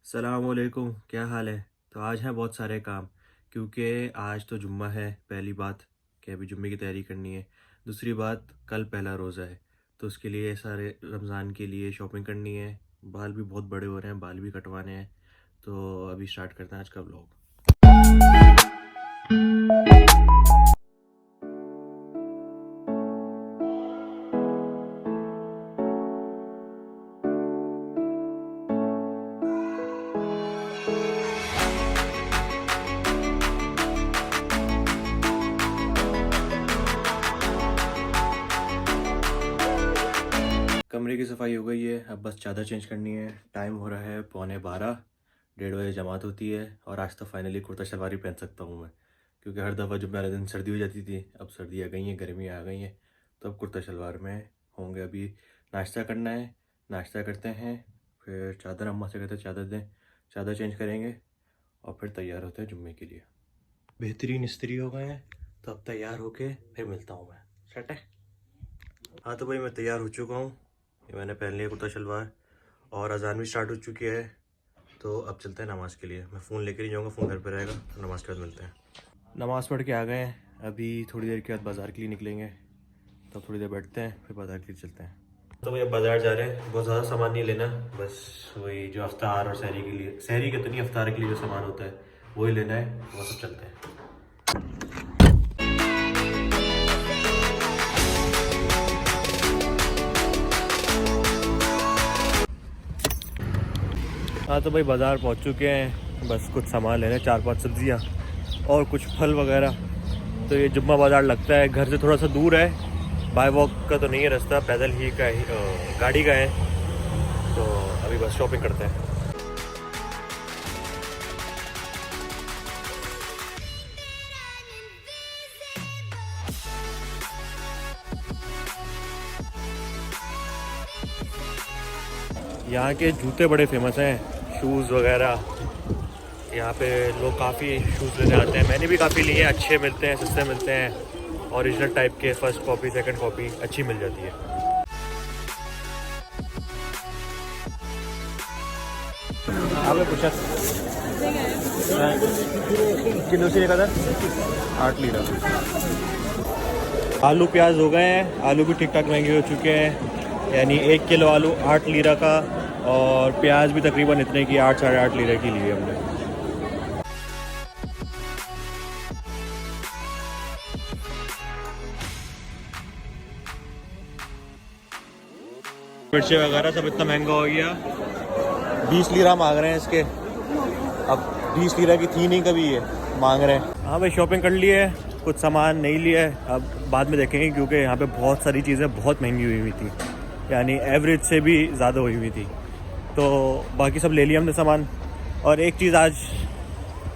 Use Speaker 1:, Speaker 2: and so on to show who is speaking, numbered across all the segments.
Speaker 1: सलामुअलैकुम, क्या हाल है। तो आज हैं बहुत सारे काम, क्योंकि आज तो जुम्मा है। पहली बात कि अभी जुम्मे की तैयारी करनी है। दूसरी बात, कल पहला रोज़ा है, तो उसके लिए सारे रमज़ान के लिए शॉपिंग करनी है। बाल भी बहुत बड़े हो रहे हैं, बाल भी कटवाने हैं। तो अभी स्टार्ट करते हैं आज का व्लॉग। कमरे की सफाई हो गई है, अब बस चादर चेंज करनी है। टाइम हो रहा है 11:15, 1:30 जमात होती है। और आज तो फाइनली कुर्ता शलवार ही पहन सकता हूँ मैं, क्योंकि हर दफ़ा जुम्मे वाले दिन सर्दी हो जाती थी। अब सर्दी आ गई है, गर्मी आ गई है, तो अब कुर्ता शलवार में होंगे। अभी नाश्ता करना है, नाश्ता करते हैं, फिर चादर अम्मा से कहते हैं चादर दें, चादर चेंज करेंगे और फिर तैयार होते हैं जुम्मे के लिए। बेहतरीन इस्त्री हो गए हैं, तो अब तैयार होके फिर मिलता हूँ मैं। सेट है। हाँ तो भाई, मैं तैयार हो चुका हूँ। ये मैंने पहन लिया कुर्ता शलवार, और अजान भी स्टार्ट हो चुकी है। तो अब चलते हैं नमाज़ के लिए। मैं फ़ोन लेकर ही जाऊँगा, फ़ोन घर पे रहेगा, तो नमाज़ के बाद मिलते हैं। नमाज़ पढ़ के आ गए हैं, अभी थोड़ी देर के बाद बाज़ार के लिए निकलेंगे। तो थोड़ी देर बैठते हैं, फिर बाज़ार के लिए चलते हैं। तो भैया बाज़ार जा रहे हैं, बहुत ज़्यादा सामान नहीं लेना, बस वही जो अफ्तार और सहरी के लिए, सहरी के तो नहीं, अफ्तार के लिए जो सामान होता है वही लेना है। वो सब चलते हैं। हाँ तो भाई, बाज़ार पहुँच चुके हैं, बस कुछ सामान लेना है, 4-5 सब्ज़ियाँ और कुछ फल वगैरह। तो ये जुम्मा बाज़ार लगता है, घर से थोड़ा सा दूर है, बाय वॉक का तो नहीं है रास्ता, पैदल ही का ही गाड़ी का है। तो अभी बस शॉपिंग करते हैं। यहाँ के जूते बड़े फेमस हैं, शूज़ वगैरह। यहाँ पे लोग काफ़ी शूज़ लेने आते हैं, मैंने भी काफ़ी लिए हैं। अच्छे मिलते हैं, सस्ते मिलते हैं, ओरिजिनल टाइप के। फ़र्स्ट कॉपी सेकंड कॉपी अच्छी मिल जाती है। आपने पूछा किलो से कदर 8 लीटर। आलू प्याज हो गए हैं, आलू भी ठीक ठाक महंगे हो चुके हैं। यानी 1 किलो आलू 8 लीरा का, और प्याज भी तकरीबन इतने की 8-8.5 लीटर की ली है हमने। मिर्ची वगैरह सब इतना महंगा हो गया, 20 लीरा मांग रहे हैं इसके। अब 20 लीरा की थी नहीं कभी, ये मांग रहे हैं। हाँ भाई, शॉपिंग कर ली है, कुछ सामान नहीं लिया है, अब बाद में देखेंगे, क्योंकि यहाँ पे बहुत सारी चीज़ें बहुत महंगी हुई थी, यानी एवरेज से भी ज़्यादा हुई थी। तो बाकी सब ले लिया हमने सामान। और एक चीज़, आज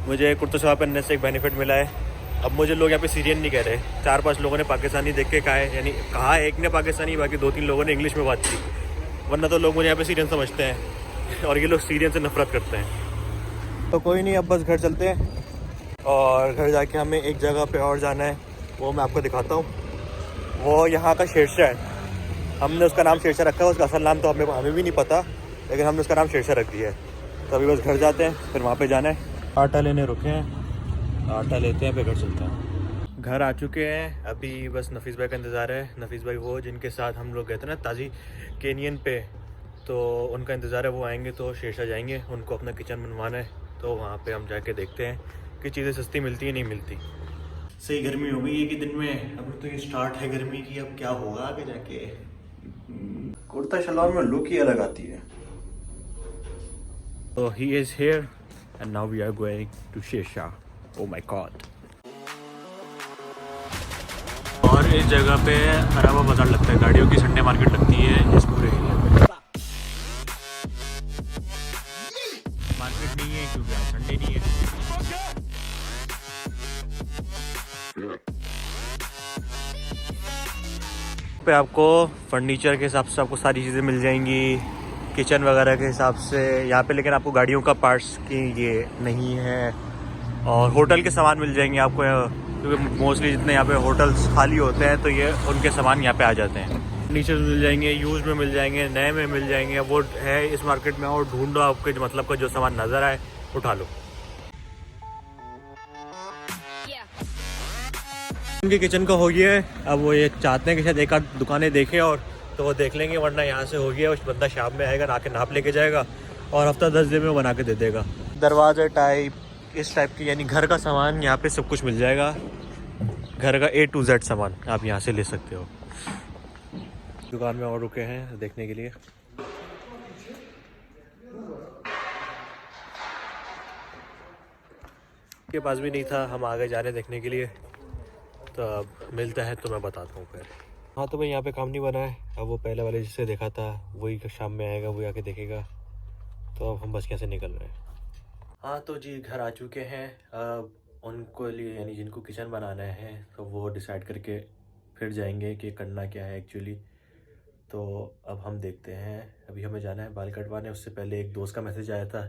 Speaker 1: मुझे कुर्ता शलवार पहनने से एक बेनिफिट मिला है। अब मुझे लोग यहाँ पे सीरियन नहीं कह रहे। 4-5 लोगों ने पाकिस्तानी देख के कहा है, यानी कहा एक ने पाकिस्तानी, बाकी 2-3 लोगों ने इंग्लिश में बात की। वरना तो लोग मुझे यहाँ पे सीरियन समझते हैं, और ये लोग सीरियन से नफरत करते हैं। तो कोई नहीं, अब बस घर चलते हैं, और घर जाके हमें एक जगह पे और जाना है, वो मैं आपको दिखाता हूँ। वो यहाँ का शेरशाह है, हमने उसका नाम शेरशाह रखा है। उसका असल नाम तो हमें भी नहीं पता, लेकिन हमने उसका नाम शेरशाह रख दिया है। तो अभी बस घर जाते हैं, फिर वहाँ पे जाना है। आटा लेने रुके हैं, आटा लेते हैं, फिर घर चलते हैं। घर आ चुके हैं, अभी बस नफीस भाई का इंतज़ार है। नफीस भाई वो जिनके साथ हम लोग गए थे ना ताज़ी कैनियन पे, तो उनका इंतज़ार है, वो आएंगे तो शेरशाह जाएंगे, उनको अपना किचन बनवाना है। तो वहाँ पे हम जाके देखते हैं कि चीज़ें सस्ती मिलती है नहीं मिलती। सही गर्मी हो गई है कि दिन में, अब तो ये स्टार्ट है गर्मी की, अब क्या होगा आगे जाके। कुर्ता शलवार में लुक ही अलग आती है। तो he is here and now we are going to Shershah. Oh my God. और इस जगह पे अराबा बाज़ार लगता है, गाड़ियों की संडे मार्केट लगती है इस पूरे एरिया में। मार्केट नहीं है क्योंकि आज संडे नहीं है। पे आपको फर्नीचर के हिसाब से आपको सारी चीज़ें मिल जाएंगी, किचन वगैरह के हिसाब से यहाँ पे। लेकिन आपको गाड़ियों का पार्ट्स की ये नहीं है। और होटल के सामान मिल जाएंगे आपको, क्योंकि मोस्टली जितने यहाँ पे होटल्स खाली होते हैं, तो ये उनके सामान यहाँ पे आ जाते हैं। फर्नीचर मिल जाएंगे, यूज़ में मिल जाएंगे, नए में मिल जाएंगे। वो है इस मार्केट में, और ढूंढो आपके जो मतलब का जो सामान नज़र आए उठा लो। उनके किचन का हो गया है, अब वो ये चाहते हैं कि शायद एक आध दुकानें देखें और तो वो देख लेंगे, वरना यहाँ से हो गया। उस बंदा शाम में आएगा, आके नाप लेके जाएगा और हफ्ता 10 दिन में बना के दे देगा। दरवाजे टाइप इस टाइप की, यानी घर का सामान यहाँ पे सब कुछ मिल जाएगा। घर का A to Z सामान आप यहाँ से ले सकते हो। दुकान में और रुके हैं देखने के लिए। के पास भी नहीं था, हम आगे जा रहे हैं देखने के लिए, तो अब मिलता है तो मैं बताता हूँ फिर। हाँ तो भाई यहाँ पे काम नहीं बना है, अब वो पहले वाले जिससे देखा था वही शाम में आएगा, वही आके देखेगा। तो अब हम बस कैसे निकल रहे हैं। हाँ तो जी घर आ चुके हैं। अब उनको लिए यानी जिनको किचन बनाना है तो वो डिसाइड करके फिर जाएंगे कि करना क्या है एक्चुअली। तो अब हम देखते हैं। अभी हमें जाना है बाल कटवाने। उससे पहले एक दोस्त का मैसेज आया था,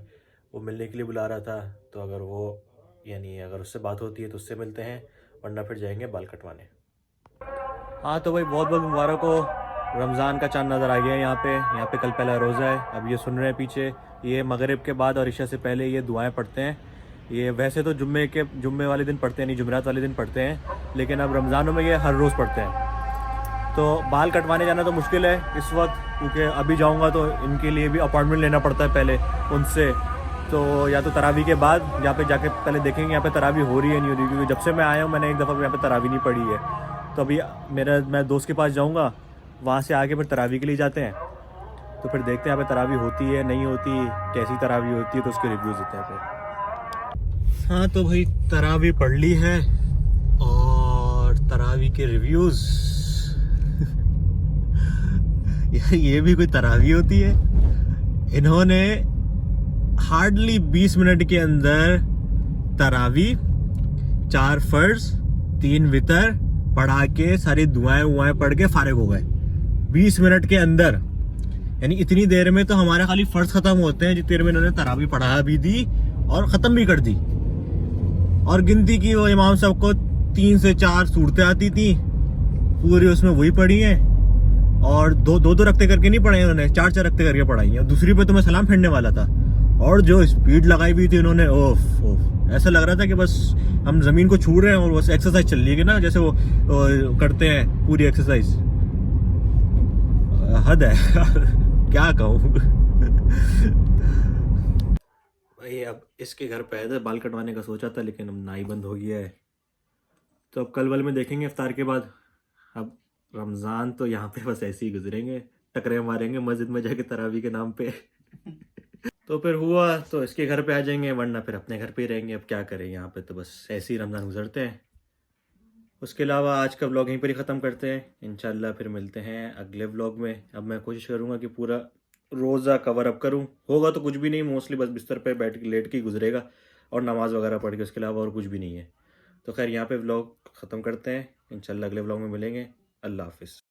Speaker 1: वो मिलने के लिए बुला रहा था। तो अगर वो यानी अगर उससे बात होती है तो उससे मिलते हैं, वरना फिर जाएंगे बाल कटवाने। हाँ तो भाई बहुत बहुत मुबारक हो, रमज़ान का चांद नज़र आ गया है यहाँ पे कल पहला रोज़ा है। अब ये सुन रहे हैं पीछे, ये मगरिब के बाद और इशा से पहले ये दुआएं पढ़ते हैं। ये वैसे तो जुम्मे वाले दिन पढ़ते हैं, नहीं जुमेरात वाले दिन पढ़ते हैं, लेकिन अब रमज़ानों में ये हर रोज़ पढ़ते हैं। तो बाल कटवाने जाना तो मुश्किल है इस वक्त, क्योंकि अभी जाऊँगा तो इनके लिए भी अपॉइंटमेंट लेना पड़ता है पहले उनसे। तो या तो तरावी के बाद यहाँ पे जाके पहले देखेंगे यहाँ पे तरावी हो रही है नहीं हो रही, क्योंकि जब से मैं आया हूँ मैंने एक दफ़ा भी यहाँ पे तरावी नहीं पढ़ी है। तो अभी मैं दोस्त के पास जाऊँगा, वहाँ से आके फिर तरावी के लिए जाते हैं। तो फिर देखते हैं यहाँ पे तरावी होती है नहीं होती, कैसी तरावी होती है, तो उसके रिव्यूज़ देते हैं फिर। हाँ तो भाई तरावी पढ़ ली है और तरावी के रिव्यूज़ ये भी कोई तरावी होती है। इन्होंने हार्डली 20 मिनट के अंदर तरावी, 4 फर्ज 3 वितर पढ़ा के सारी दुआएं पढ़ के फारिग हो गए 20 मिनट के अंदर। यानी इतनी देर में तो हमारे खाली फर्ज खत्म होते हैं, जितनी देर में इन्होंने तरावी पढ़ा भी दी और ख़त्म भी कर दी। और गिनती की वो इमाम साहब को 3 से 4 सूरतें आती थी, पूरी उसमें वही पढ़ी है। और दो रखते करके नहीं पढ़े उन्होंने, 4 रखते करके पढ़ाई है। दूसरी पे तो मैं सलाम फेरने वाला था, और जो स्पीड लगाई हुई थी उन्होंने, ओफ ऐसा लग रहा था कि बस हम जमीन को छू रहे हैं और बस एक्सरसाइज चल रही है ना, जैसे वो करते हैं पूरी एक्सरसाइज। हद है क्या कहूँ भाई। अब इसके घर पे आया था, बाल कटवाने का सोचा था, लेकिन अब नाई बंद हो गया है। तो अब कल वाले में देखेंगे इफ्तार के बाद। अब रमज़ान तो यहाँ पे बस ऐसे ही गुजरेंगे, टकरे मारेंगे मस्जिद में जाके तरावी के नाम पे तो फिर हुआ तो इसके घर पे आ जाएंगे, वरना फिर अपने घर पे ही रहेंगे। अब क्या करें, यहाँ पे तो बस ऐसे ही रमज़ान गुजरते हैं। उसके अलावा आज का व्लॉग यहीं पर ही ख़त्म करते हैं। इंशाल्लाह फिर मिलते हैं अगले व्लॉग में। अब मैं कोशिश करूँगा कि पूरा रोज़ा कवर अप करूँ। होगा तो कुछ भी नहीं, मोस्टली बस बिस्तर पे बैठ के लेट के गुजरेगा और नमाज़ वगैरह पढ़ के, उसके अलावा और कुछ भी नहीं है। तो खैर यहाँ पे व्लॉग ख़त्म करते हैं। इंशाल्लाह अगले व्लॉग में मिलेंगे। अल्लाह हाफिज़।